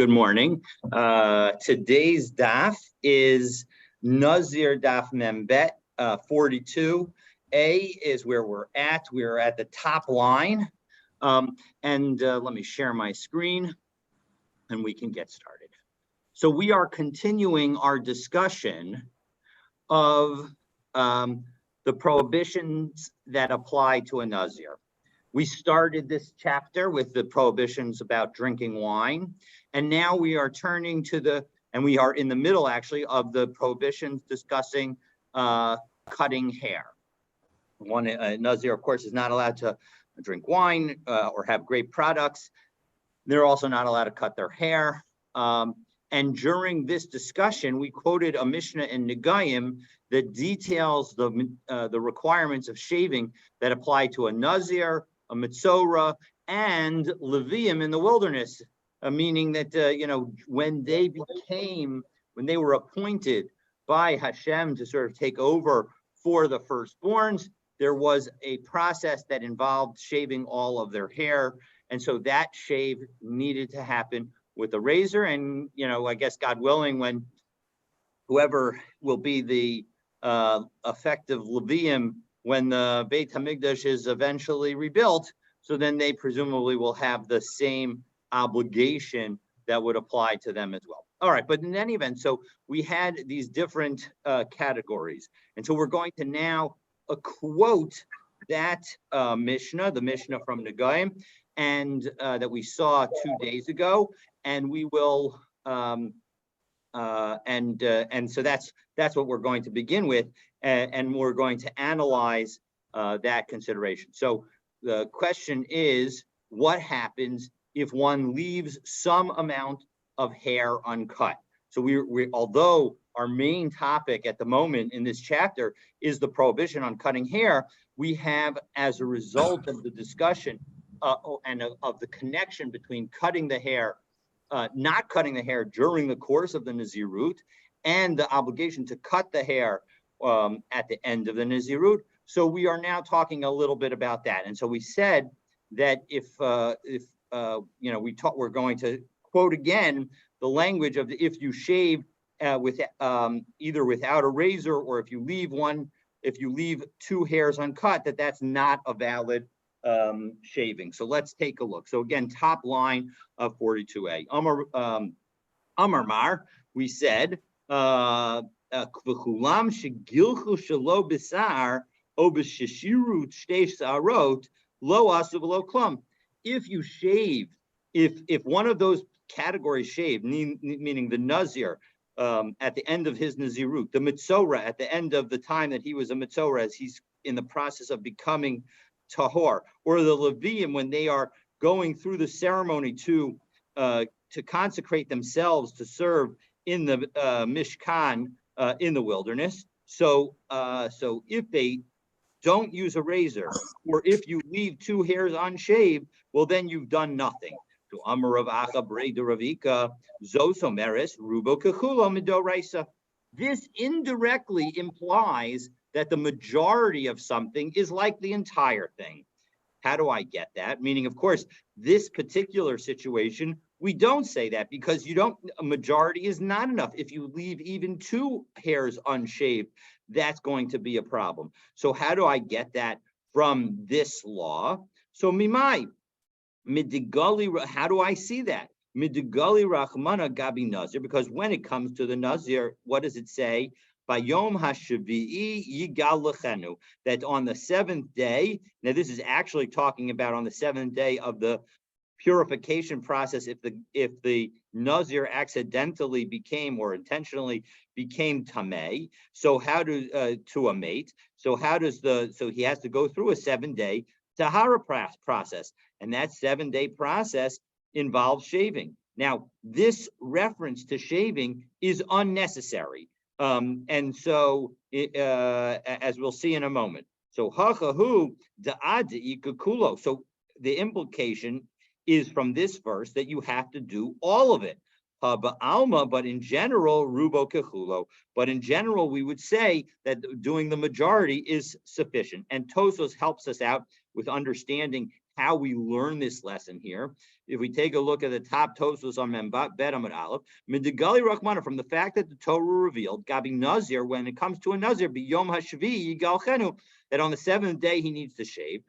Good morning. Today's daf is Nazir daf Membet 42. A is where we're at. We're at the top line. Let me share my screen and we can get started. So we are continuing our discussion of the prohibitions that apply to a Nazir. We started this chapter with the prohibitions about drinking wine, and now we are turning to we are in the middle actually of the prohibitions discussing cutting hair. One Nazir, of course, is not allowed to drink wine or have grape products. They're also not allowed to cut their hair. And during this discussion, we quoted a Mishnah in Negayim that details the requirements of shaving that apply to a Nazir, a Mitzorah, and Levium in the wilderness, meaning that when they were appointed by Hashem to sort of take over for the firstborns, there was a process that involved shaving all of their hair, and so that shave needed to happen with a razor. And I guess God willing, when whoever will be the effective Levium when the Beit HaMikdash is eventually rebuilt, so then they presumably will have the same obligation that would apply to them as well. All right, but in any event, so we had these different categories, and so we're going to now quote that Mishnah, the Mishnah from Negayim, and that we saw 2 days ago, and we will and so that's what we're going to begin with, and we're going to analyze that consideration. So the question is, what happens if one leaves some amount of hair uncut? So we although our main topic at the moment in this chapter is the prohibition on cutting hair, we have, as a result of the discussion and of the connection between cutting the hair, not cutting the hair during the course of the Nazirut, and the obligation to cut the hair at the end of the Nazirut. So we are now talking a little bit about that. And so we said that we're going to quote again the language of if you shave with either without a razor, or if you leave two hairs uncut, that's not a valid shaving. So let's take a look. So again, top line of 42a. Amar Mar, we said, if you shave, if one of those categories shaved, meaning the Nazir at the end of his Nazirut, the Mitzorah at the end of the time that he was a Mitzorah, as he's in the process of becoming Tahor, or the Levium when they are going through the ceremony to consecrate themselves to serve in the Mishkan in the wilderness. So if they don't use a razor, or if you leave two hairs unshaved, well, then you've done nothing. So Amar Rav Acha Brei de Ravika Zosomeres Rubo Kechulo Midoraisa. This indirectly implies that the majority of something is like the entire thing. How do I get that? Meaning, of course, this particular situation, we don't say that, because a majority is not enough. If you leave even two hairs unshaved, that's going to be a problem. So how do I get that from this law? So mimai, midigali, how do I see that? Midigali rachmana gabi nazir, because when it comes to the Nazir, what does it say? Bayom hashavi'i yigal lechenu, that on the seventh day, now this is actually talking about on the seventh day of the purification process, if the Nazir accidentally became or intentionally became tamei, so how to a mate, so he has to go through a 7-day tahara process, and that 7-day process involves shaving. Now, this reference to shaving is unnecessary. And so, as we'll see in a moment, so hachahu da'adi ikukulo. So the implication is from this verse that you have to do all of it. Alma, but in general, rubo kechulo. But in general, we would say that doing the majority is sufficient. And Tosos helps us out with understanding how we learn this lesson here. if we take a look at the top Tosfos on Bet Amud Aleph, Midigali Rachmana, from the fact that the Torah revealed, Gabi Nazir, when it comes to a Nazir, B'Yom Hashvi Yigal Chenu, that on the seventh day he needs to shave.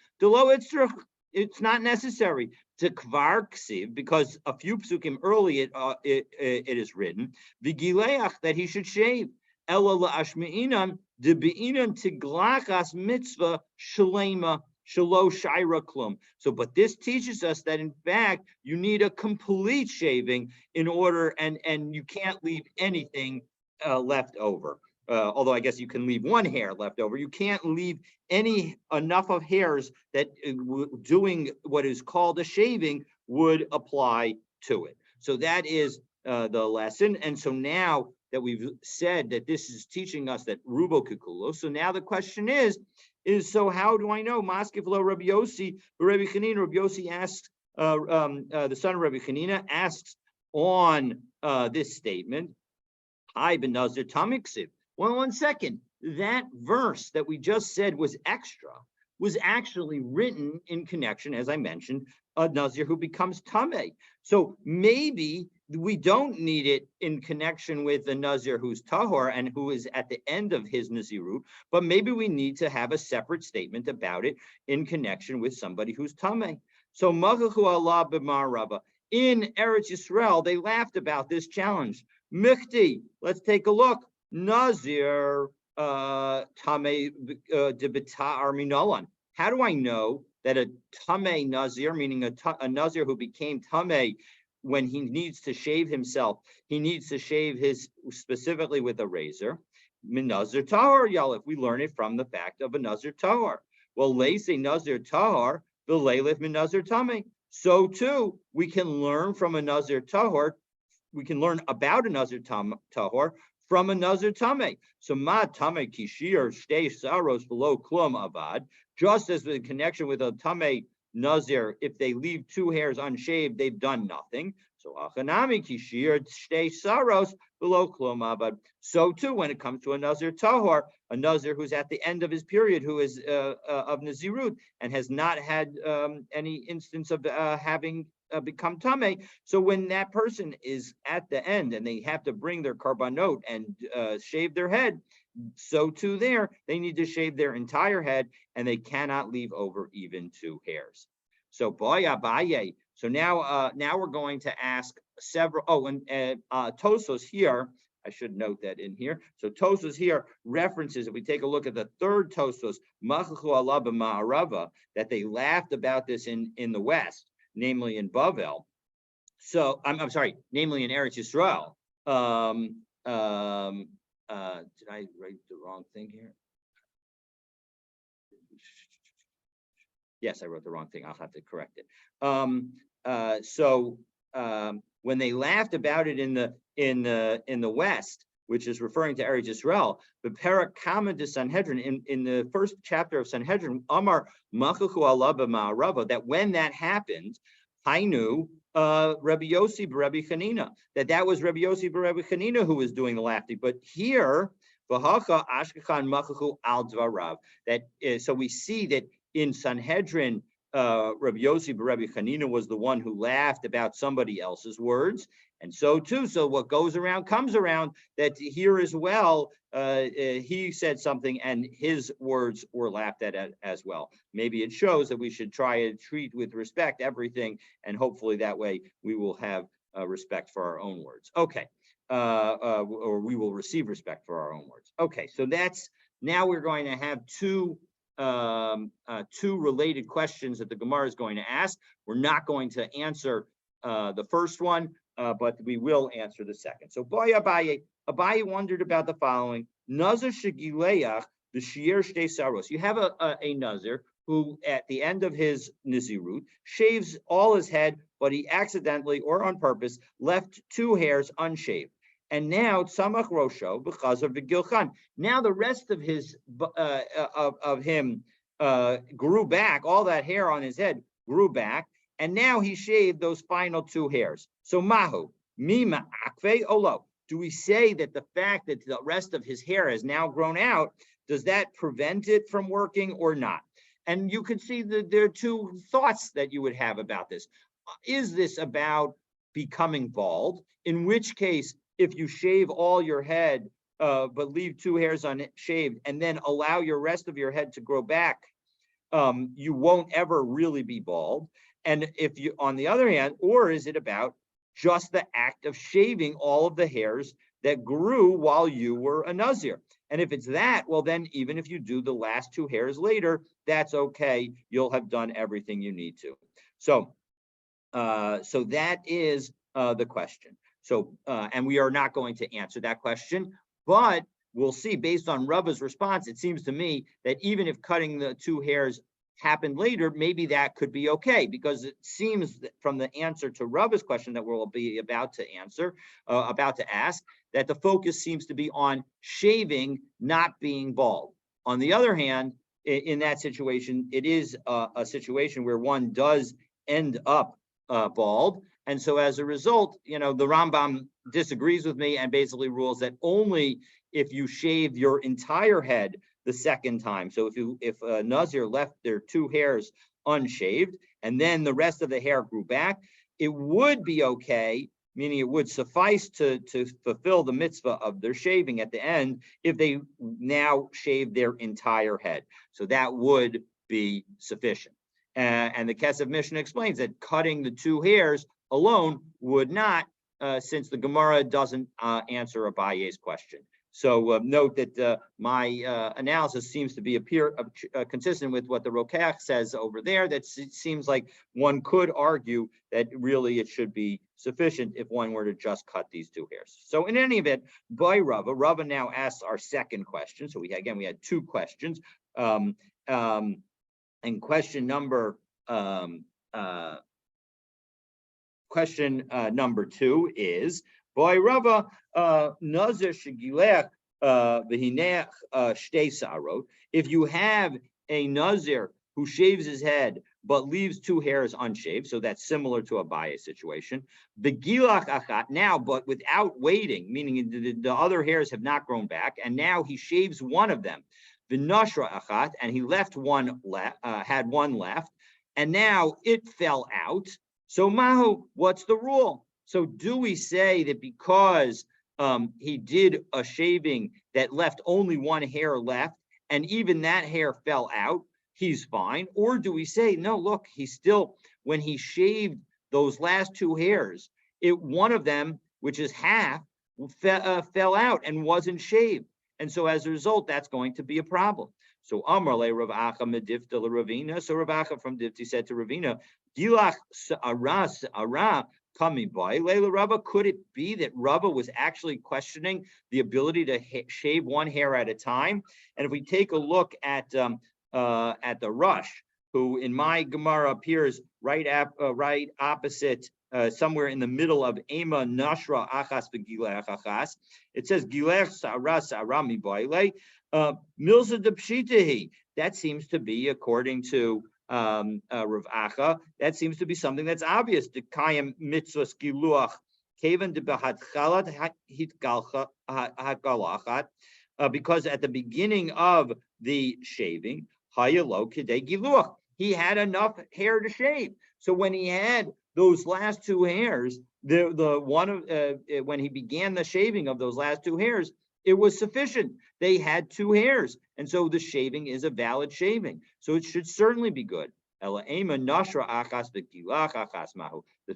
It's not necessary to Kvar Ksiv, because a few psukim early it is written, V'Gileach, that he should shave. Ela la'ashmeinan de'beinan tiglachas mitzvah shalema shalo shaira klum. So, but this teaches us that in fact you need a complete shaving in order, and you can't leave anything left over. Although I guess you can leave one hair left over, you can't leave enough of hairs that doing what is called a shaving would apply to it. So that is the lesson. And so now that we've said that this is teaching us that rubo kikulo, so now the question is so how do I know? Maskif lo Rabbi Yossi, Rabbi Chanina. Rabbi Yossi asks, the son of Rabbi Chanina asks on this statement, I ben Nazir tamiksiv. Well, 1 second. That verse that we just said was extra, was actually written in connection, as I mentioned, a Nazir who becomes Tameh. So maybe we don't need it in connection with the Nazir who's Tahor and who is at the end of his Nazirut, but maybe we need to have a separate statement about it in connection with somebody who's Tameh. So Machachu Allah b'mar Rabba. In Eretz Yisrael, they laughed about this challenge. Michti, let's take a look. Nazir Tameh debita arminolan. How do I know that a Tameh Nazir, meaning a Nazir who became Tameh, when he needs to shave himself, he needs to shave his specifically with a razor? Min Nazir Tahor Yalif. We learn it from the fact of a Nazir Tahor. Well, Leise Nazir Tahor, the Leilif min Nazir Tameh. So too, we can learn from a Nazir Tahor. We can learn about a Nazir Tahor from a Nazir Tameh. So ma Tameh kishir shtei saros below klum avad. Just as the connection with a Tameh Nazir, if they leave 2 hairs unshaved, they've done nothing. So achanami kishir shtei saros below klum avad. So too, when it comes to a Nazir Tahor, a Nazir who's at the end of his period, who is of Nazirut and has not had any instance of having become Tameh. So when that person is at the end and they have to bring their karbanot and shave their head, so too there, they need to shave their entire head and they cannot leave over even 2 hairs. So boya. So now we're going to ask several, and Tosfos here, I should note that in here. So Tosfos here references, if we take a look at the third Tosfos, Machachu Allah b'ma'arava, that they laughed about this in the West, namely in Bavel. So I'm sorry, namely in Eretz Yisrael. Did I write the wrong thing here? Yes, I wrote the wrong thing. I'll have to correct it. When they laughed about it in the West, which is referring to Eretz Yisrael, the Perak Kama de Sanhedrin, in the first chapter of Sanhedrin, Amar Machachu Allah b'ma'arava, that when that happened, Hainu Rabbi Yossi b'Rabbi Chanina, that was Rabbi Yossi b'Rabbi Chanina who was doing the laughing. But here, V'hacha Ashkechan Machachu al Dvarav, that so we see that in Sanhedrin, Rabbi Yossi b'Rabbi Chanina was the one who laughed about somebody else's words, and so too. So what goes around comes around. That here as well, he said something, and his words were laughed at as well. Maybe it shows that we should try to treat with respect everything, and hopefully that way we will have respect for our own words. Okay, or we will receive respect for our own words. Okay, so now we're going to have two related questions that the Gemara is going to ask. We're not going to answer the first one, but we will answer the second. So Abaye wondered about the following. Nazir shegileach b'shir shtei saros. You have a Nazir who at the end of his Nazirut shaves all his head, but he accidentally or on purpose left 2 hairs unshaved. And now tzamach rosho b'chazar v'gilchan. Now the rest of his of him grew back. All that hair on his head grew back, and now he shaved those final 2 hairs. So mahu mima akve olo. Do we say that the fact that the rest of his hair has now grown out, does that prevent it from working or not? And you can see that there are 2 thoughts that you would have about this. is this about becoming bald? In which case, if you shave all your head, but leave 2 hairs unshaved, and then allow your rest of your head to grow back, you won't ever really be bald. And if you, on the other hand, or is it about just the act of shaving all of the hairs that grew while you were a Nazir? And if it's that, well, then even if you do the last 2 hairs later, that's okay. You'll have done everything you need to. So, so that is the question. So, and we are not going to answer that question, but we'll see. Based on Rava's response, it seems to me that even if cutting the 2 hairs happened later, maybe that could be okay, because it seems that from the answer to Rava's question that we'll be about to answer, about to ask, that the focus seems to be on shaving, not being bald. On the other hand, in that situation, it is a situation where one does end up bald. And so as a result, the Rambam disagrees with me and basically rules that only if you shave your entire head the second time. So if a Nazir left their 2 hairs unshaved and then the rest of the hair grew back, it would be okay, meaning it would suffice to fulfill the mitzvah of their shaving at the end if they now shave their entire head. So that would be sufficient. And the Kesef Mishnah explains that cutting the 2 hairs alone would not, since the Gemara doesn't answer Abaye's question. So note that my analysis seems to be consistent with what the Rokeach says over there. That it seems like one could argue that really it should be sufficient if one were to just cut these 2 hairs. So in any event, by Rava now asks our second question. So we had 2 questions. And question number 2 is, Boy Rava, Nazir shegilech v'hinech shtei sarot. If you have a Nazir who shaves his head but leaves 2 hairs unshaved, so that's similar to a bias situation. Begilach achat, now, but without waiting, meaning the other hairs have not grown back, and now he shaves one of them. V'nashra achat, and he left had one left, and now it fell out. So Mahu, what's the rule? So do we say that because he did a shaving that left only 1 hair left, and even that hair fell out, he's fine? Or do we say, no, look, he's still, when he shaved those last 2 hairs, one of them, which is half, fell out and wasn't shaved. And so as a result, that's going to be a problem. So Amar le Rav Acha medifta le Ravina. So Rav Acha from Difti said to Ravina, Gilach Sa'ara coming by Leila Rava. Could it be that Rava was actually questioning the ability to shave 1 hair at a time? And if we take a look at the Rush, who in my Gemara appears right opposite, somewhere in the middle of Ema Nashra Achas v'Gilech Achas, it says Gilech Sa'ara Sa'ara mi Baile Milza de Pshitahi. That seems to be, according to Rav Acha, that seems to be something that's obvious. The Kayim Mitzvahs Giluach Kavan de Behatchalat Hitgalachat, because at the beginning of the shaving, Hayalo Kidei Giluach, he had enough hair to shave. So when he had those last 2 hairs, when he began the shaving of those last 2 hairs, it was sufficient. They had 2 hairs, and so the shaving is a valid shaving. So it should certainly be good. The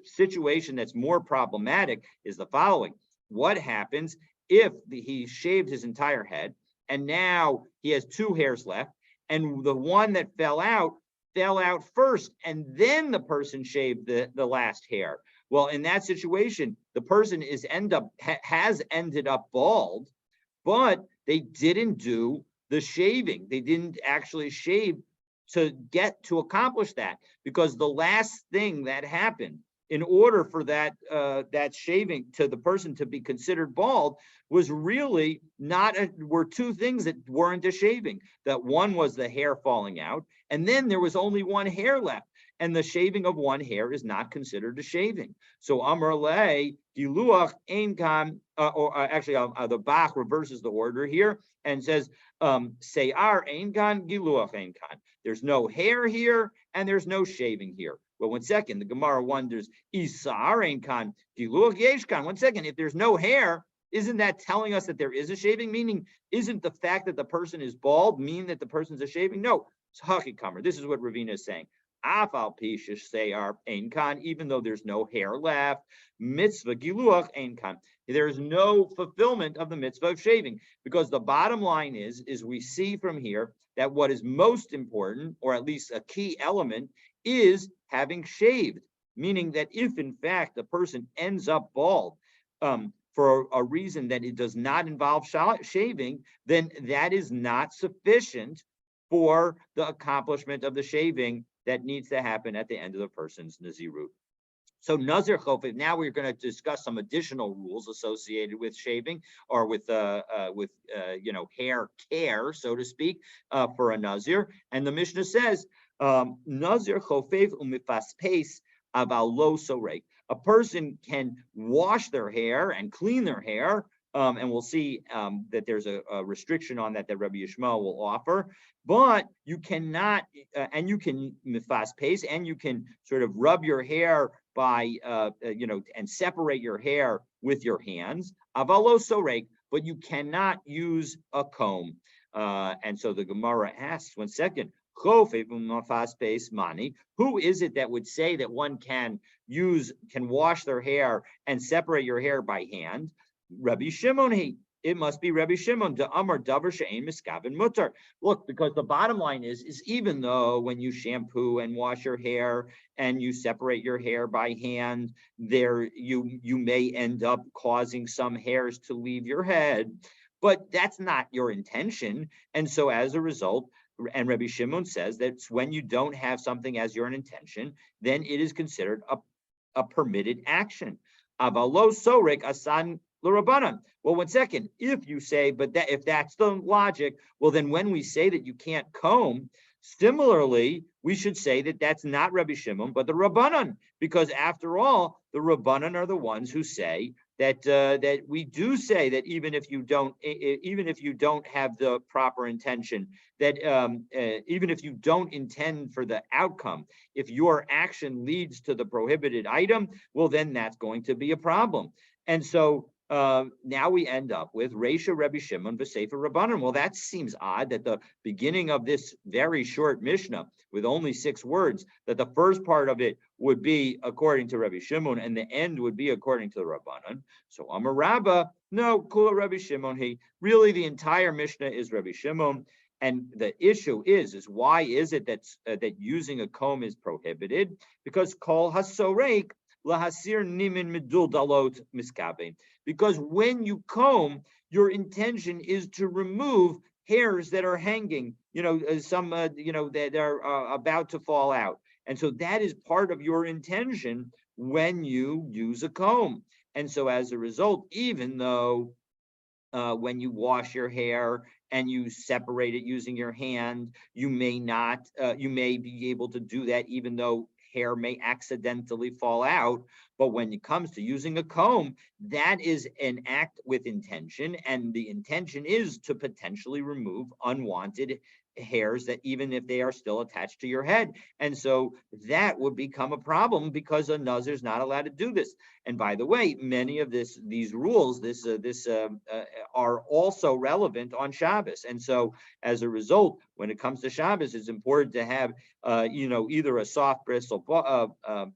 situation that's more problematic is the following. What happens if he shaved his entire head, and now he has 2 hairs left, and the one that fell out first, and then the person shaved the last hair? Well, in that situation, the person has ended up bald, but they didn't do the shaving. They didn't actually shave to accomplish that, because the last thing that happened in order for that shaving to the person to be considered bald was really were 2 things that weren't a shaving. That one was the hair falling out, and then there was only 1 hair left. And the shaving of 1 hair is not considered a shaving. So Amar Le Giluach Ein Kan, the Bach reverses the order here and says Seyar Ein Kan Giluach Ein Kan. There's no hair here and there's no shaving here. Well, one second, the Gemara wonders, Isar ein kan, giluach yesh kan. One second, if there's no hair, isn't that telling us that there is a shaving? Meaning, isn't the fact that the person is bald mean that the person's a shaving? No, it's hakikamer. This is what Ravina is saying. Afal pishish seyar ein kan, even though there's no hair left, mitzvah giluach ein kan. There is no fulfillment of the mitzvah of shaving, because the bottom line is we see from here that what is most important, or at least a key element, is having shaved. Meaning that if in fact the person ends up bald for a reason that it does not involve shaving, then that is not sufficient for the accomplishment of the shaving that needs to happen at the end of the person's Nazirut. So Nazir Chofev, now we're going to discuss some additional rules associated with shaving, or with hair care, so to speak, for a Nazir. And the Mishnah says, Nazir Chofev umifaspes aval lo sorek. A person can wash their hair and clean their hair, and we'll see that there's a restriction on that Rabbi Yishmael will offer. But you cannot, and you can mifas and you can sort of rub your hair by, and separate your hair with your hands. Avalo sorek, but you cannot use a comb. And so the Gemara asks, one second, who is it that would say that one can wash their hair and separate your hair by hand? Rabbi Shimon, it must be Rabbi Shimon. Look, because the bottom line is even though when you shampoo and wash your hair and you separate your hair by hand, there you may end up causing some hairs to leave your head, but that's not your intention. And so as a result, and Rabbi Shimon says that when you don't have something as your intention, then it is considered a permitted action. Avalo sorek asan l'rabanan. Well, one second. If you say, if that's the logic, well, then when we say that you can't comb, similarly, we should say that that's not Rabbi Shimon, but the Rabbanan, because after all, the Rabbanan are the ones who say that we do say that even if you don't have the proper intention, that even if you don't intend for the outcome, if your action leads to the prohibited item, well, then that's going to be a problem. And so now we end up with Reisha Rabbi Shimon v'Sefer Rabbanan. Well, that seems odd that the beginning of this very short Mishnah with only 6 words, that the first part of it would be according to Rabbi Shimon and the end would be according to the Rabbanan. So Amar Rabba, no, Kula Rabbi Shimon, really the entire Mishnah is Rabbi Shimon. And the issue is why is it that using a comb is prohibited? Because Kol hasorek lahasir nimin midul dalot miskabe. Because when you comb, your intention is to remove hairs that are hanging, that are about to fall out. And so that is part of your intention when you use a comb. And so as a result, even though when you wash your hair and you separate it using your hand, you may be able to do that even though hair may accidentally fall out. But when it comes to using a comb, that is an act with intention, and the intention is to potentially remove unwanted hairs that even if they are still attached to your head. And so that would become a problem because a Nazir is not allowed to do this. And by the way, many of these rules are also relevant on Shabbos. And so as a result, when it comes to Shabbos, it's important to have either a soft bristle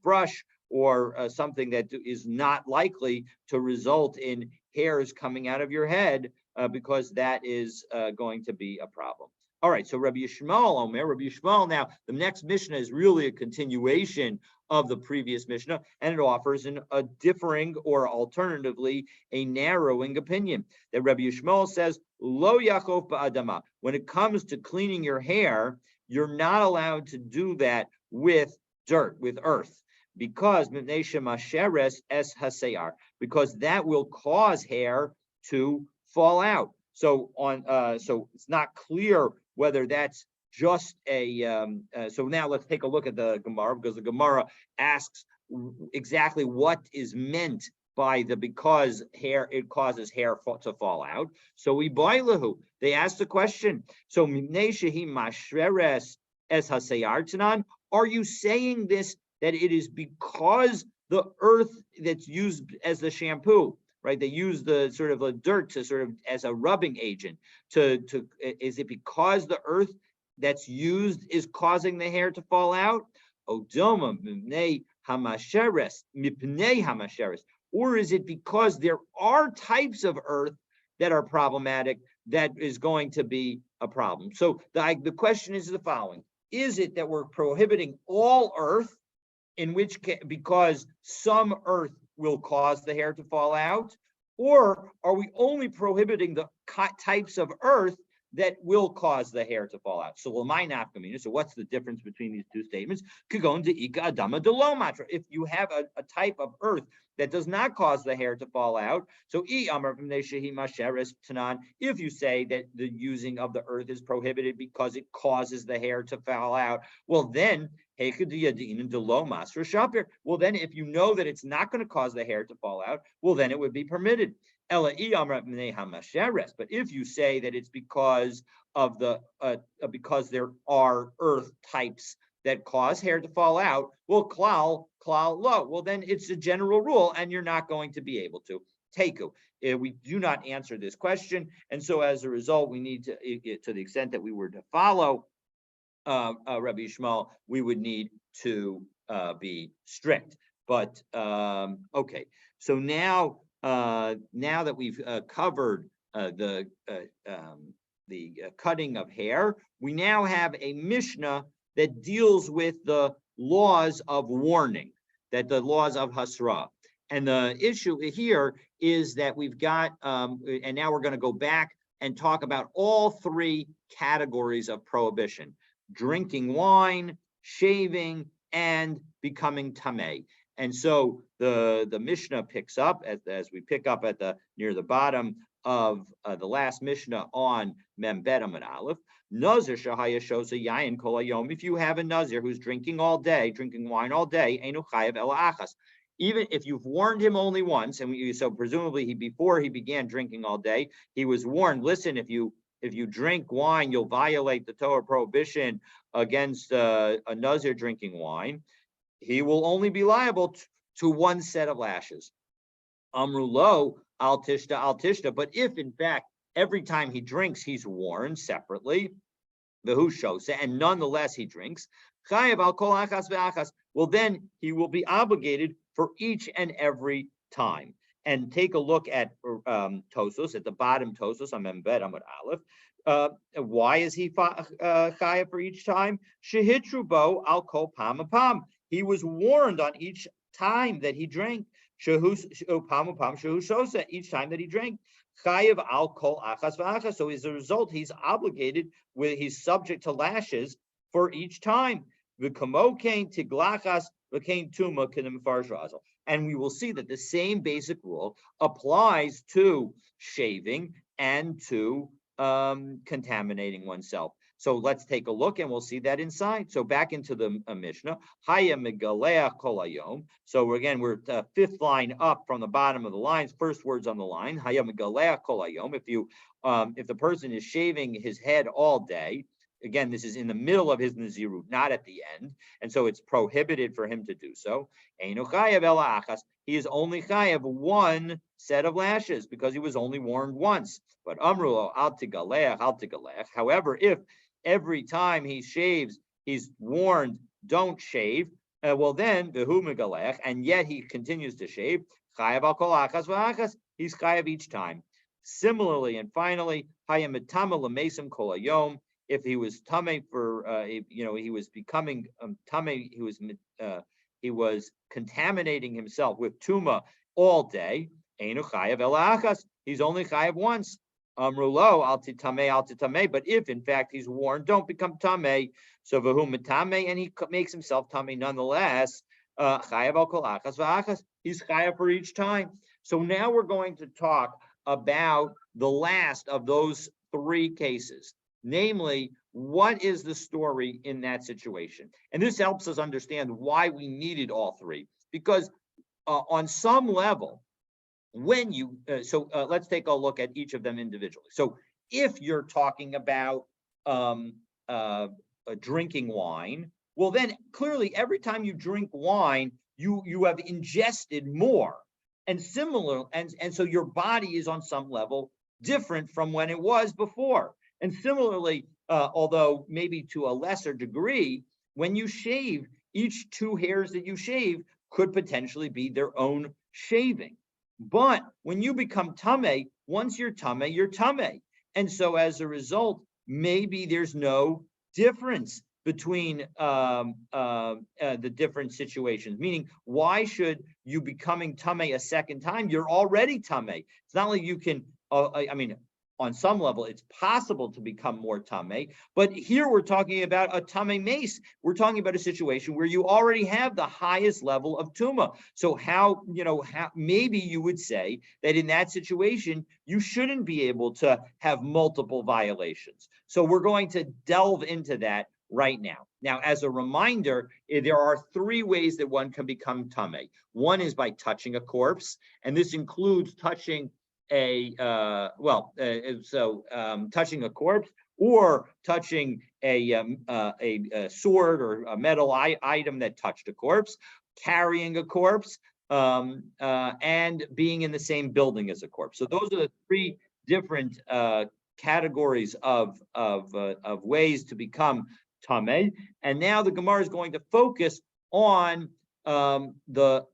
brush or something that is not likely to result in hairs coming out of your head, because that is going to be a problem. All right, so Rabbi Yishmael, now the next Mishnah is really a continuation of the previous Mishnah, and it offers a differing or alternatively a narrowing opinion. That Rabbi Yishmael says, Lo yachof ba'adama. When it comes to cleaning your hair, you're not allowed to do that with dirt, with earth, because because that will cause hair to fall out. So it's not clear whether that's just so now let's take a look at the Gemara, because the Gemara asks exactly what is meant by because it causes hair to fall out. So they ask the question. So are you saying this that it is because the earth that's used as the shampoo, right? They use the sort of a dirt to sort of as a rubbing agent is it because the earth that's used is causing the hair to fall out? Odoma mipnei hamasheres, mipnei hamasheres. Or is it because there are types of earth that are problematic that is going to be a problem? So the question is the following. Is it that we're prohibiting all earth, in which case, because some earth will cause the hair to fall out? Or are we only prohibiting the types of earth that will cause the hair to fall out? So what's the difference between these two statements? If you have a type of earth that does not cause the hair to fall out, so if you say that the using of the earth is prohibited because it causes the hair to fall out, well then, if you know that it's not going to cause the hair to fall out, well then it would be permitted. But if you say that it's because of because there are earth types that cause hair to fall out, well, klal lo. Well, then it's a general rule, and you're not going to be able to teku. We do not answer this question, and so as a result, we need to the extent that we were to follow Rabbi Yishmael, we would need to be strict. But okay, so now that we've covered the cutting of hair, we now have a Mishnah that deals with the laws of warning, that the laws of Hasra. And the issue here is that we've got, and now we're going to go back and talk about all three categories of prohibition: drinking wine, shaving, and becoming tameh. And so the Mishnah picks up as we pick up at near the bottom of the last Mishnah on Mem Bet Amud Aleph. Nazir shahaya shosa yayin kol hayom. If you have a Nazir who's drinking all day, drinking wine all day, einu chayav ela achas. Even if you've warned him only once, and so presumably before he began drinking all day, he was warned. Listen, if you drink wine, you'll violate the Torah prohibition against a Nazir drinking wine. He will only be liable to one set of lashes. Amru lo al tishta. But if in fact every time he drinks he's warned separately, v'hu shosa, and nonetheless he drinks, chayav al kol achas ve'achas. Well, then he will be obligated for each and every time. And take a look at Tosos, at the bottom Tosos on Mem Bet Amud Aleph. Why is he chayav for each time? Shehitru bo al kol pam apam. He was warned on each time that he drank. Shehu pam apam shehu shosa, each time that he drank. Chayav al kol achas v'achas. So as a result, he's obligated he's subject to lashes for each time. V'kamo kain tiglachas v'kain tuma k'nem farsh razal. And we will see that the same basic rule applies to shaving and to contaminating oneself. So let's take a look, and we'll see that inside. So back into the Mishnah. Haya megaleach kol hayom. So again, we're fifth line up from the bottom of the lines. First words on the line. Haya megaleach kol hayom. If the person is shaving his head all day. Again, this is in the middle of his Nazirut, not at the end. And so it's prohibited for him to do so. Einu chayav ela achas. He is only chayav one set of lashes because he was only warned once. But amrulo al tigalech. However, if every time he shaves, he's warned, don't shave, well then, v'hu megalech, and yet he continues to shave, chayav al kol achas v'achas. He's chayav each time. Similarly, and finally, hayam mitama l'mesim kol hayom. If he was tameh for, he was becoming tameh, he was contaminating himself with tuma all day. Einu chayav ela achas. He's only chayav once. Amrulo al titameh. But if in fact he's warned, don't become tameh. So v'hu mitameh, and he makes himself tameh nonetheless. Chayav al kol achas v'achas. He's chayav for each time. So now we're going to talk about the last of those three cases. Namely, what is the story in that situation? And this helps us understand why we needed all three. Because on some level, when you, let's take a look at each of them individually. So if you're talking about drinking wine, well, then clearly every time you drink wine, you have ingested more. And similar, and so your body is on some level different from when it was before. And similarly, although maybe to a lesser degree, when you shave, each two hairs that you shave could potentially be their own shaving. But when you become tame, once you're tame, you're tame. And so as a result, maybe there's no difference between the different situations. Meaning, why should you becoming tame a second time? You're already tame. It's not like you can, I mean, on some level, it's possible to become more tame, but here we're talking about a tame mace. We're talking about a situation where you already have the highest level of tuma. So how maybe you would say that in that situation, you shouldn't be able to have multiple violations. So we're going to delve into that right now. Now, as a reminder, there are three ways that one can become tame. One is by touching a corpse, and this includes touching touching a corpse or touching a sword or a metal item that touched a corpse, carrying a corpse, and being in the same building as a corpse. So those are the three different categories of ways to become tameh. And now the Gemara is going to focus on the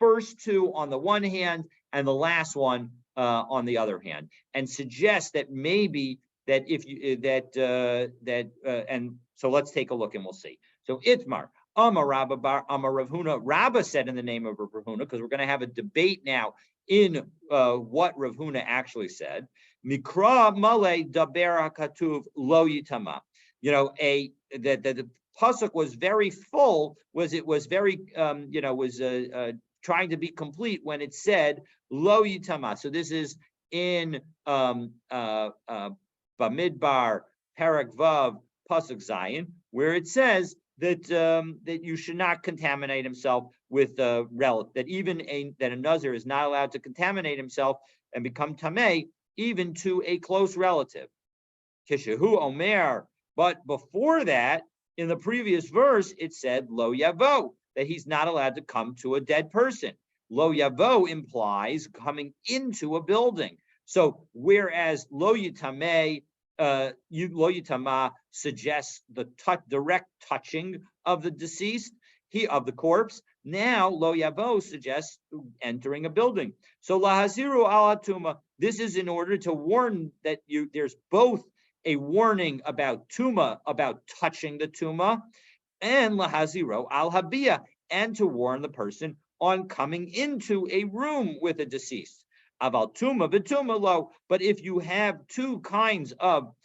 first two on the one hand and the last one on the other hand, and suggest that maybe that if you and so let's take a look and we'll see. So Itmar, Amar Rabba Bar Amar Rav Huna. Rabba said in the name of Rav Huna, because we're going to have a debate now in what Rav Huna actually said. Mikra Male Daber Katuv Lo Yitama. That the pasuk was very full. It was very trying to be complete when it said Lo Yitama. So this is in Bamidbar Parak Vav Pasuk Zayin, where it says that that you should not contaminate himself with a relative. That a Nazir is not allowed to contaminate himself and become tameh even to a close relative. Kishahu Omer. But before that, in the previous verse, it said Lo Yavo, that he's not allowed to come to a dead person. Lo Yavo implies coming into a building. So whereas Lo Yitama suggests the direct touching of the deceased, of the corpse, now Lo Yavo suggests entering a building. So Lahaziru ala Tuma, this is in order to warn that there's both a warning about Tuma, about touching the Tuma, and Lahaziro al Habia, and to warn the person on coming into a room with a deceased. Aval Tuma v'Tuma lo. But if you have two kinds of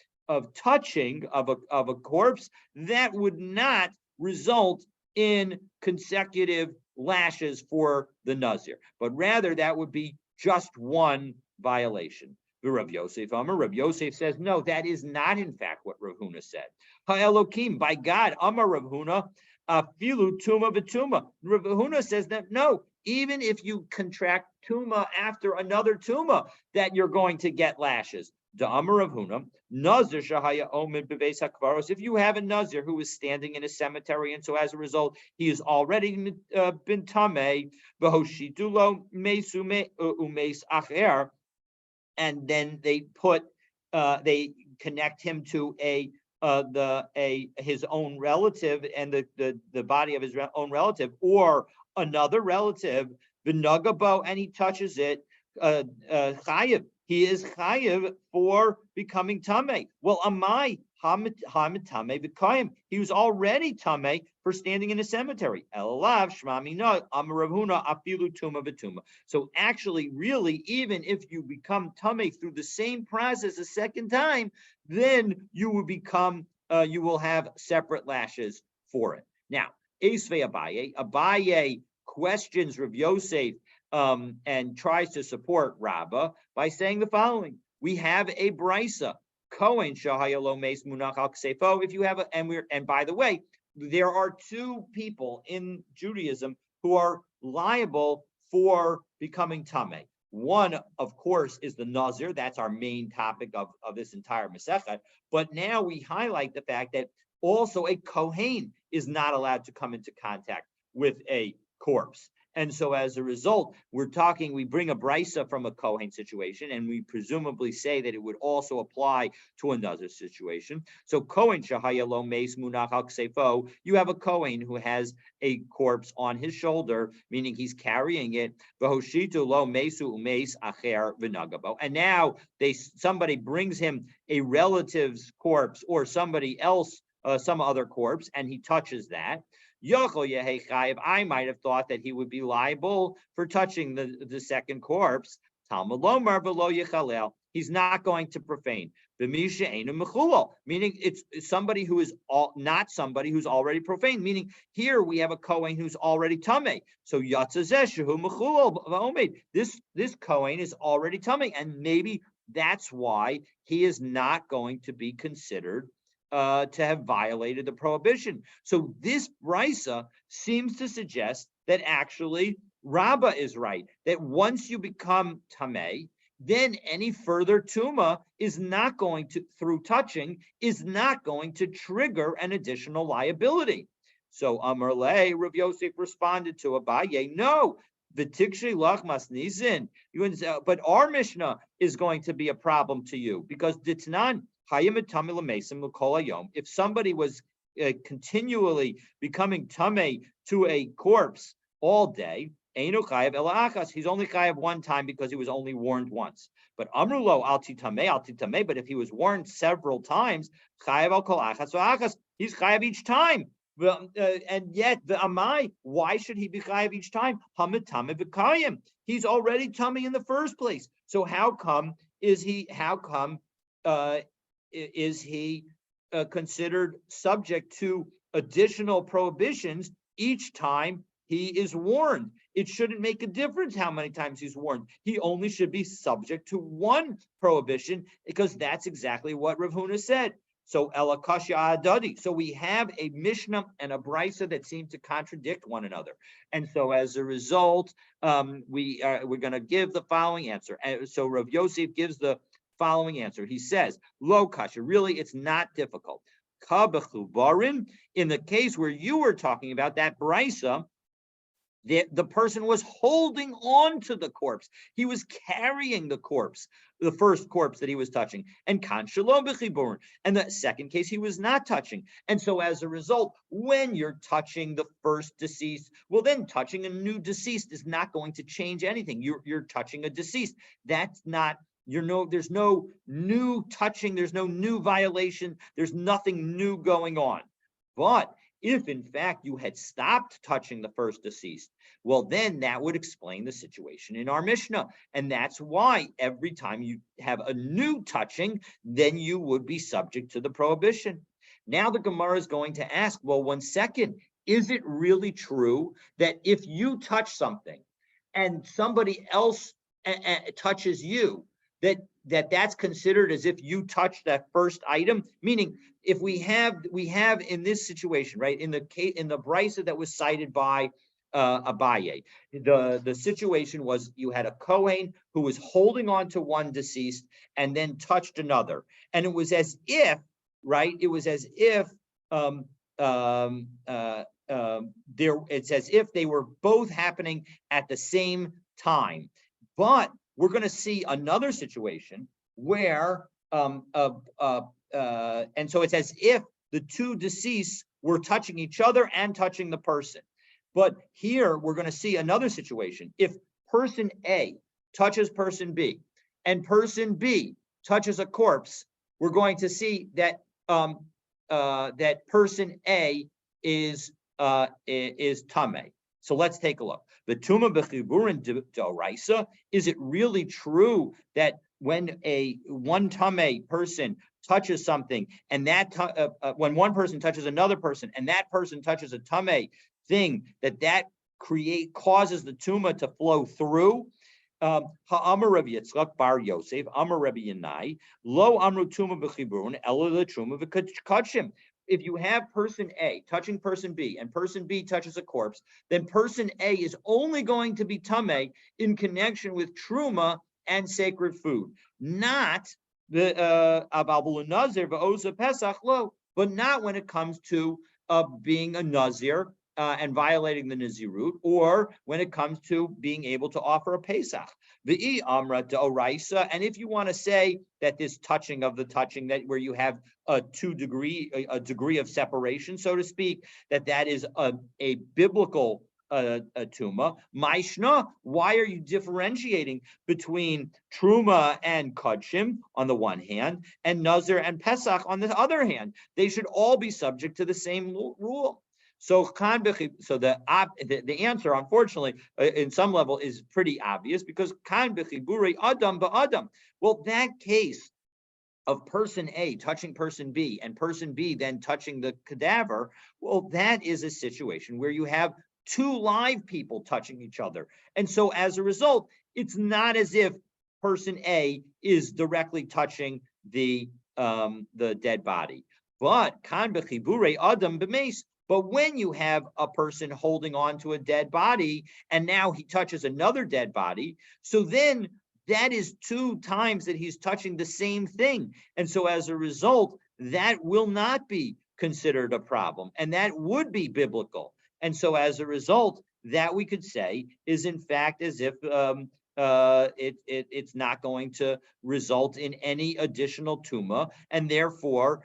touching of a corpse, that would not result in consecutive lashes for the Nazir, but rather that would be just one violation. Rav Yosef Amar. Rav Yosef says, no, that is not in fact what Rav Huna said. Ha'elokim, by God, Amar Rav Huna, afilu tuma v'tuma. Rav Huna says that no, even if you contract tuma after another tuma, that you're going to get lashes. Da Amar Rav Huna, Nazir shahaya omid bebeis hakvaros. If you have a Nazir who is standing in a cemetery, and so as a result he has already been tameh, v'hoshitulo mesu umeis acher. And then they connect him to his own relative and the body of his own relative or another relative, v'nagabo, and he touches it, chayiv. He is chayiv for becoming tameh. Well, amai hamid tameh v'kayim. He was already tameh for standing in a cemetery. Elav shmami no amar Rav Huna afilu tuma v'tuma. So actually, really, even if you become tameh through the same process a second time, then you will become you will have separate lashes for it. Now, Esvei Abaye questions Rav Yosef and tries to support Rabbah by saying the following: we have a brisa, Kohen shahayalo meis munach al ksefo. If you have and by the way, there are two people in Judaism who are liable for becoming tameh. One, of course, is the Nazir. That's our main topic of this entire Masechet. But now we highlight the fact that Also, a Kohen is not allowed to come into contact with a corpse. And so as a result, we bring a brisa from a Kohen situation, and we presumably say that it would also apply to another situation. So Kohen shahaya lo meis munach al ksefo, you have a Kohen who has a corpse on his shoulder, meaning he's carrying it. V'hoshitu lo meisu umeis acher v'nagabo. And now somebody brings him a relative's corpse or somebody else, some other corpse, and he touches that. I might have thought that he would be liable for touching the second corpse. He's not going to profane. Meaning it's somebody who is not somebody who's already profane. Meaning here we have a Kohen who's already tamei. So this Kohen is already tamei, and maybe that's why he is not going to be considered to have violated the prohibition. So this brisa seems to suggest that actually Rabbah is right, that once you become tamei, then any further tuma is not going to, through touching, is not going to trigger an additional liability. So Amar Le, Rav Yosef responded to Abaye, no, v'tikshe lach masnizin. But our Mishnah is going to be a problem to you because ditnan. If somebody was continually becoming tamei to a corpse all day, he's only chayav one time because he was only warned once. But amrulo alti tamei, but if he was warned several times, chayav al kol achas, he's chayav each time. And yet the amai, why should he be chayav each time? Hamid tamei v'kayim. He's already tamei in the first place. So how come is he considered subject to additional prohibitions each time he is warned? It shouldn't make a difference how many times he's warned. He only should be subject to one prohibition because that's exactly what Rav Huna said. So elakashya adadi. So we have a Mishnah and a Brisa that seem to contradict one another, and so as a result, we're going to give the following answer. And so Rav Yosef gives the following answer. He says, lo kasha, really, it's not difficult. Kabechubarin, in the case where you were talking about that brisa, the person was holding on to the corpse. He was carrying the corpse, the first corpse that he was touching. And kan shalom b'chiburin. And the second case, he was not touching. And so as a result, when you're touching the first deceased, well, then touching a new deceased is not going to change anything. You're touching a deceased. That's not, there's no new touching, there's no new violation, there's nothing new going on. But if in fact you had stopped touching the first deceased, well, then that would explain the situation in our Mishnah. And that's why every time you have a new touching, then you would be subject to the prohibition. Now the Gemara is going to ask, well, 1 second, is it really true that if you touch something and somebody else touches you, that's considered as if you touched that first item? Meaning, if we have in this situation, right, in the brisa that was cited by Abaye, the situation was you had a Kohen who was holding on to one deceased and then touched another, and it was as if, right, it's as if they were both happening at the same time. But we're going to see another situation where, and so it's as if the two deceased were touching each other and touching the person. But here we're going to see another situation. If person A touches person B and person B touches a corpse, we're going to see that that person A is tamei. So let's take a look. The tuma b'chiburin d'oraisa, is it really true that when one tamei person touches something, and that when one person touches another person, and that person touches a tamei thing, that causes the tuma to flow through? Ha'amar Rabbi Yitzchak bar Yosef, Amar Rabbi Yanai, lo amru tuma b'chiburin elo l'tuma v'kachim. If you have person A touching person B and person B touches a corpse, then person A is only going to be tamei in connection with truma and sacred food, not the Nazir v'oza Pesach lo. but not when it comes to being a Nazir and violating the Nazirut, or when it comes to being able to offer a Pesach. The Amra D'Oraisa, and if you want to say that this touching of the touching, that where you have a degree of separation, so to speak, that is a biblical a tuma. Maishna, why are you differentiating between truma and kudshim on the one hand, and nazir and pesach on the other hand? They should all be subject to the same rule. So the answer, unfortunately, in some level, is pretty obvious, because kan b'chibure adam ba'adam. Well, that case of person A touching person B and person B then touching the cadaver, well, that is a situation where you have two live people touching each other. And so as a result, it's not as if person A is directly touching the dead body. But kan b'chibure adam b'meis. But when you have a person holding on to a dead body and now he touches another dead body, so then that is two times that he's touching the same thing. And so as a result, that will not be considered a problem, and that would be biblical. And so as a result, that we could say is in fact as if it's not going to result in any additional tuma, and therefore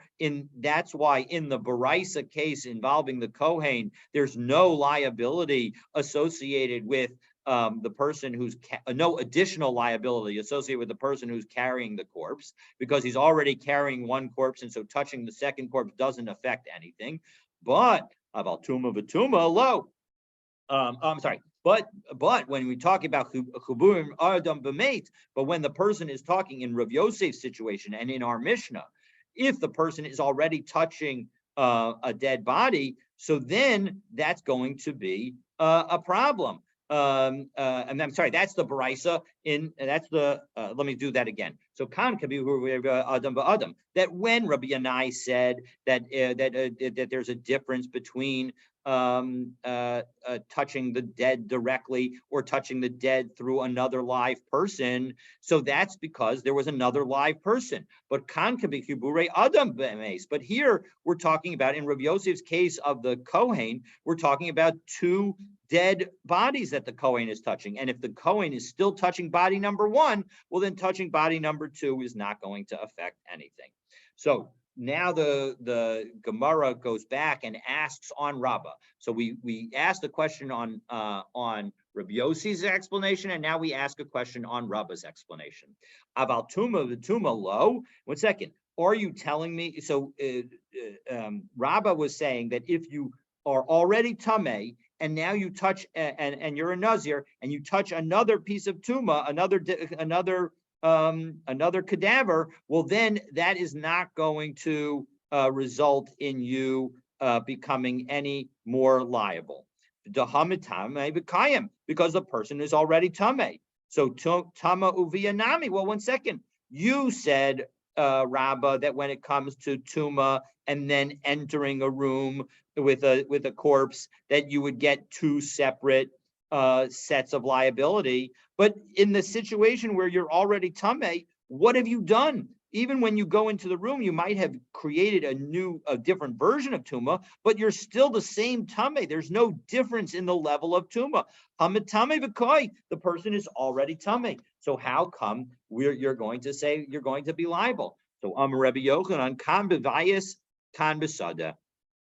that's why in the Baraisa case involving the Kohen, there's no liability associated with the person who's no additional liability associated with the person who's carrying the corpse, because he's already carrying one corpse, and so touching the second corpse doesn't affect anything. But about tuma v'tuma lo. I'm sorry. But when we talk about chuburim adam b'meit, but when the person is talking in Rav Yosef's situation and in our Mishnah, if the person is already touching a dead body, so then that's going to be a problem. And I'm sorry, that's the Baraisa that's the, let me do that again. So kan kabi adam ba'adam, that when Rabbi Yanai said that there's a difference between touching the dead directly or touching the dead through another live person, so that's because there was another live person. But kan kabi kibure adam b'meis. But here we're talking about, in Rabbi Yosef's case of the Kohen, we're talking about two dead bodies that the Kohen is touching. And if the Kohen is still touching body number one, well, then touching body number two is not going to affect anything. So now the Gemara goes back and asks on Rabbah. So we asked the question on Rabbi Yossi's explanation, and now we ask a question on Rabbah's explanation. Aval tuma v'tuma lo. 1 second. Are you telling me? So Rabbah was saying that if you are already tameh, and now you touch and you're a Nazir, and you touch another piece of tuma, another cadaver, well, then that is not going to result in you becoming any more liable. Because the person is already tameh. So tama uviyanami. Well, 1 second. You said, Rabbah, that when it comes to tuma and then entering a room with a corpse, that you would get two separate sets of liability. But in the situation where you're already tameh, what have you done? Even when you go into the room, you might have created a different version of tuma, but you're still the same tameh. There's no difference in the level of tuma. Hamitame v'koi, the person is already tameh. So how come you're going to say you're going to be liable? So Rabbi Yochanan kan b'vayis kan b'sada.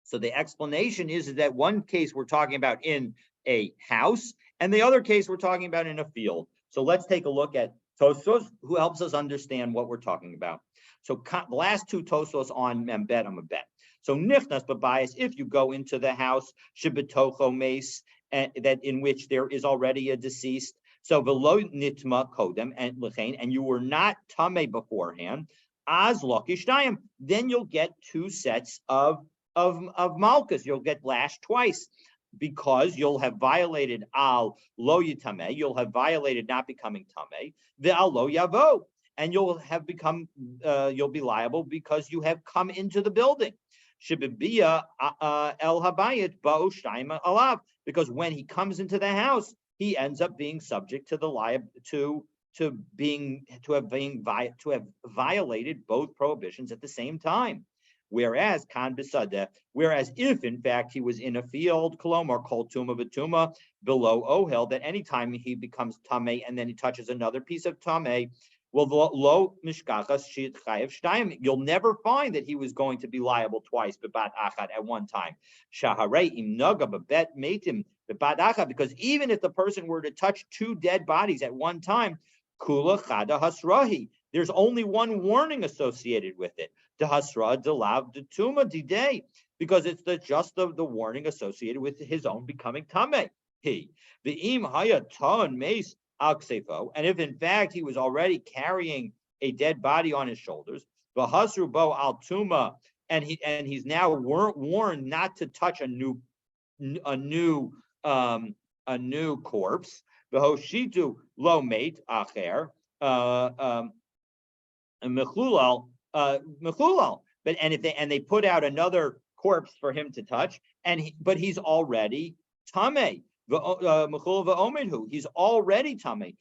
So the explanation is that one case we're talking about in a house, and the other case we're talking about in a field. So let's take a look at Tosfos, who helps us understand what we're talking about. So the last two Tosfos on Membet, I'm a bet. So nichnas b'bayis, if you go into the house, shebetocho meis, that in which there is already a deceased. So v'lo nitma kodem and lechein, and you were not tameh beforehand. Az lokishtayim, then you'll get two sets of malchus. You'll get lashed twice, because you'll have violated al lo yitameh, you'll have violated not becoming tameh, the al lo yavo, and you'll have become you'll be liable because you have come into the building. Shebibia el habayit ba'u shtaim alav, because when he comes into the house, he ends up being subject to the to have violated both prohibitions at the same time. Whereas kan b'sadeh, whereas if in fact he was in a field, kolomar kol tuma v'tuma below ohel, that anytime he becomes tamei and then he touches another piece of tamei, well, lo mishkachas shit chayev shtayim. You'll never find that he was going to be liable twice, bebat achad at one time. Shaharei im naga bebet metim bebat achad, because even if the person were to touch two dead bodies at one time, kula chada hasrahi. There's only one warning associated with it. The hasra delav de tuma didei, because it's just the warning associated with his own becoming tamei. The im hayaton mace. And if in fact he was already carrying a dead body on his shoulders, v'hasru bo al tuma, and he's now warned not to touch a new corpse. V'hoshitu lo mate acher mechulal. But if they put out another corpse for him to touch, but he's already tamei. He's already tamei.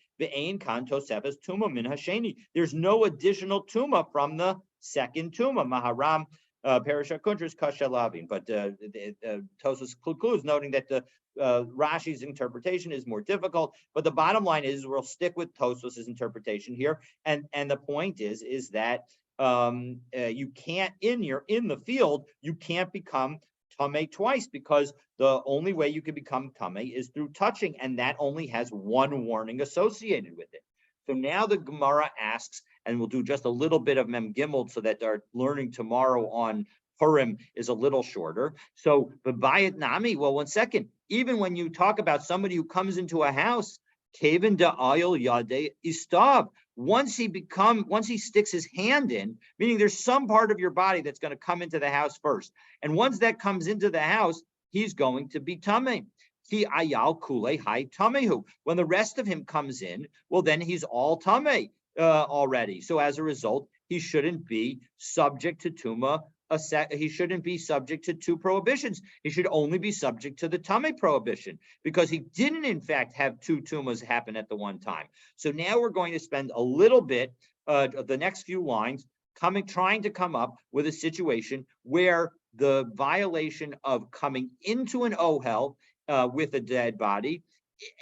There's no additional tuma from the second tuma. Maharam Parashat Kuntras Kashalavim. But Tosfos concludes, noting that the Rashi's interpretation is more difficult. But the bottom line is we'll stick with Tosfos' interpretation here. And the point is that you can't in the field, you can't become tamei twice, because the only way you can become tamei is through touching, and that only has one warning associated with it. So now the Gemara asks, and we'll do just a little bit of Mem Gimel so that our learning tomorrow on Purim is a little shorter. So B'bayit Nami, well, one second. Even when you talk about somebody who comes into a house, Kaven da Ayil Yade Istab. Once he sticks his hand in, meaning there's some part of your body that's going to come into the house first. And once that comes into the house, he's going to be tamei. Ki ayal kule hai tamehu. When the rest of him comes in, well, then he's all tamei already. So as a result, he shouldn't be subject to tuma. He shouldn't be subject to two prohibitions. He should only be subject to the tamei prohibition, because he didn't, in fact, have two tumas happen at the one time. So now we're going to spend a little bit of the next few lines trying to come up with a situation where the violation of coming into an ohel with a dead body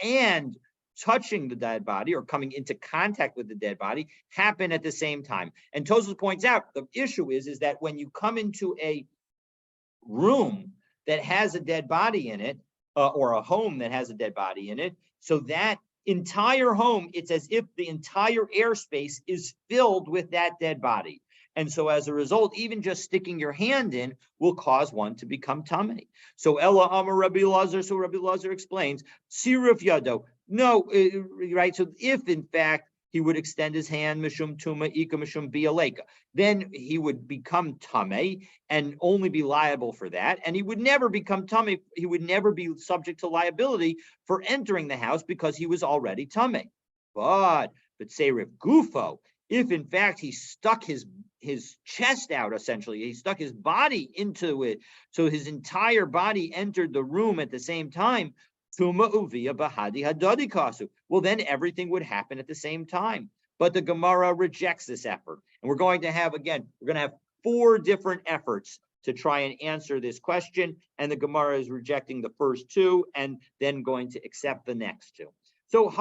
and touching the dead body or coming into contact with the dead body happen at the same time. And Tosfos points out the issue is that when you come into a room that has a dead body in it, or a home that has a dead body in it, so that entire home, it's as if the entire airspace is filled with that dead body. And so as a result, even just sticking your hand in will cause one to become tamei. So Ella Amar Rabbi Lazar, so Rabbi Lazar explains, Siruf Yado. No, right? So if in fact he would extend his hand, mishum tuma ika mishum bialeka, then he would become tamei and only be liable for that. And he would never become tamei. He would never be subject to liability for entering the house because he was already tamei. But say Rif Gufo, if in fact he stuck his chest out, essentially, he stuck his body into it, so his entire body entered the room at the same time, well, then everything would happen at the same time. But the Gemara rejects this effort. And we're going to have 4 different efforts to try and answer this question. And the Gemara is rejecting the first 2 and then going to accept the next 2. So,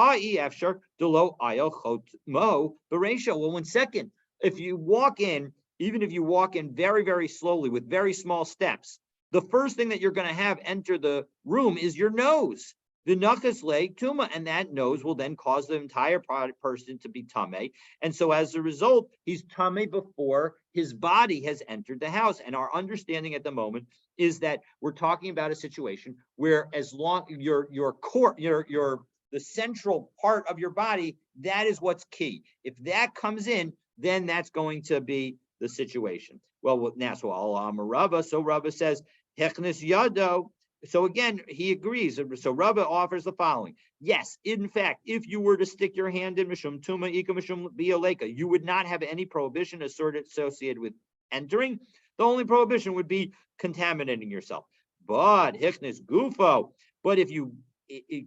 well, 1 second. If you walk in, even if you walk in very, very slowly with very small steps, the first thing that you're going to have enter the room is your nose. The nachas leg tuma, and that nose will then cause the entire person to be tamei. And so as a result, he's tamei before his body has entered the house. And our understanding at the moment is that we're talking about a situation where as long your core, the central part of your body, that is what's key. If that comes in, then that's going to be the situation. Well, now, so Rava says, Hechnis Yado. So again, he agrees. So Rava offers the following. Yes, in fact, if you were to stick your hand in Mishum Tuma, Ika Mishum Bialeka, you would not have any prohibition associated with entering. The only prohibition would be contaminating yourself. But Hechnis Gufo, but if you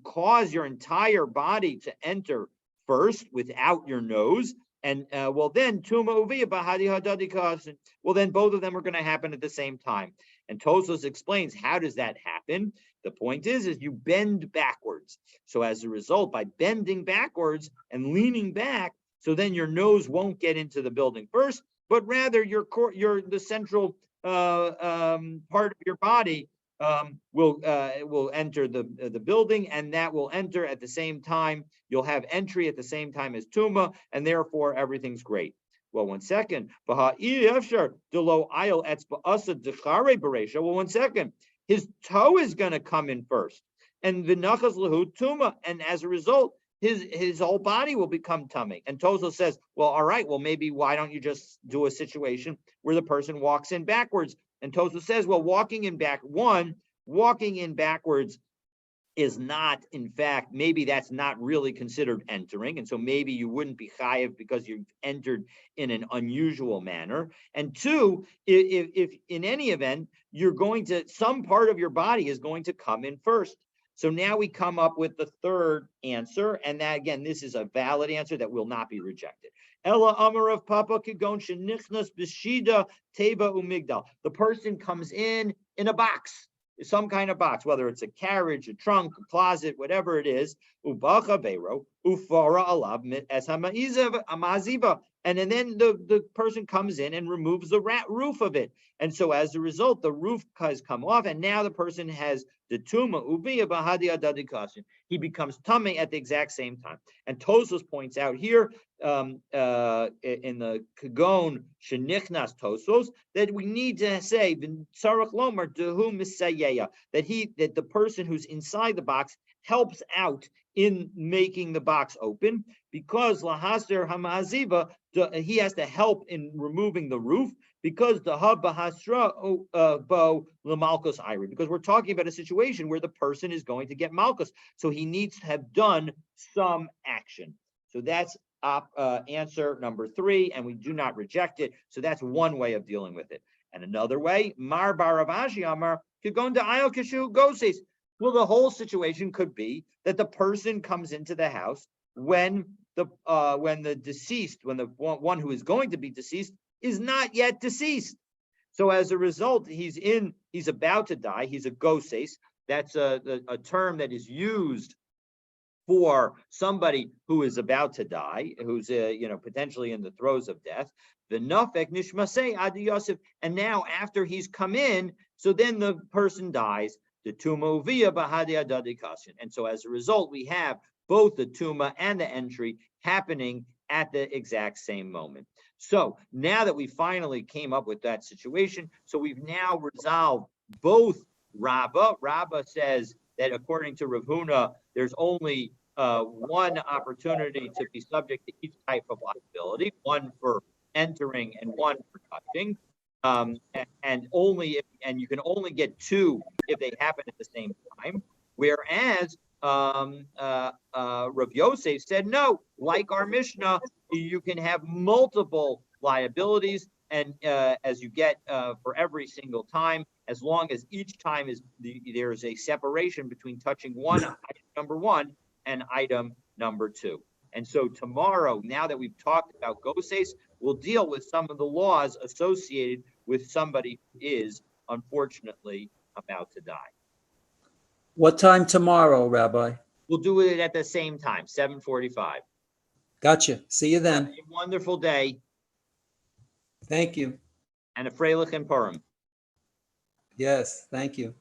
cause your entire body to enter first without your nose, And well, then Tuma Uvia Bahadi Hadadi. Well, then both of them are going to happen at the same time. And Tosfos explains, how does that happen? The point is you bend backwards. So as a result, by bending backwards and leaning back, so then your nose won't get into the building first, but rather the central part of your body will enter the building, and that will enter at the same time. You'll have entry at the same time as Tuma, and therefore everything's great. Well, 1 second. Well, 1 second. His toe is going to come in first, and v'nachas lahu Tuma, and as a result, his whole body will become tummy. And Tosfos says, well, all right, well, maybe why don't you just do a situation where the person walks in backwards? And Tosfos says, well, walking in backwards is not, in fact, maybe that's not really considered entering. And so maybe you wouldn't be chayiv because you've entered in an unusual manner. And two, if in any event, some part of your body is going to come in first. So now we come up with the third answer. And that, again, this is a valid answer that will not be rejected. Ella Amar of Papa Kigon Shenichnas Bishida Teba Umigdal. The person comes in a box, some kind of box, whether it's a carriage, a trunk, a closet, whatever it is. Ubacha Beiro, Ufara Alab as Amaziva. And then the person comes in and removes the roof of it. And so as a result, the roof has come off, and now the person has the tuma ubiya bahadi adadikasin. He becomes tummy at the exact same time. And Tosfos points out here in the Kagon Shenichnas Tosfos that we need to say Sarach Lomar Dehu Misayeya, that the person who's inside the box helps out in making the box open, because Lahaser Hamaziva, he has to help in removing the roof, because the Habahasra Bo Lamalkos Iri, because we're talking about a situation where the person is going to get Malkus. So he needs to have done some action. So that's answer number 3, and we do not reject it. So that's one way of dealing with it. And another way, Mar Baravashi Amar could go into Ayel Kishu Goses. Well, the whole situation could be that the person comes into the house when the one who is going to be deceased is not yet deceased. So as a result, he's about to die. He's a goses. That's a term that is used for somebody who is about to die, who's potentially in the throes of death. The nafek nishmasei adi Yosef. And now after he's come in, so then the person dies. The tuma uvia bahadi adadi kashin. And so as a result, we have both the tuma and the entry happening at the exact same moment. So now that we finally came up with that situation, so we've now resolved both Rabbah. Rabbah says that according to Rav Huna, there's only one opportunity to be subject to each type of liability, one for entering and one for touching. And you can only get 2 if they happen at the same time. Whereas Rav Yosef said no, like our Mishnah, you can have multiple liabilities, and as you get for every single time, as long as each time there's a separation between touching item number 1 and item number 2. And so tomorrow, now that we've talked about goses, we'll deal with some of the laws associated with somebody who is unfortunately about to die. What time tomorrow, Rabbi? We'll do it at the same time, 7:45. Gotcha. See you then. Have a wonderful day. Thank you. And a freilich and Purim. Yes, thank you.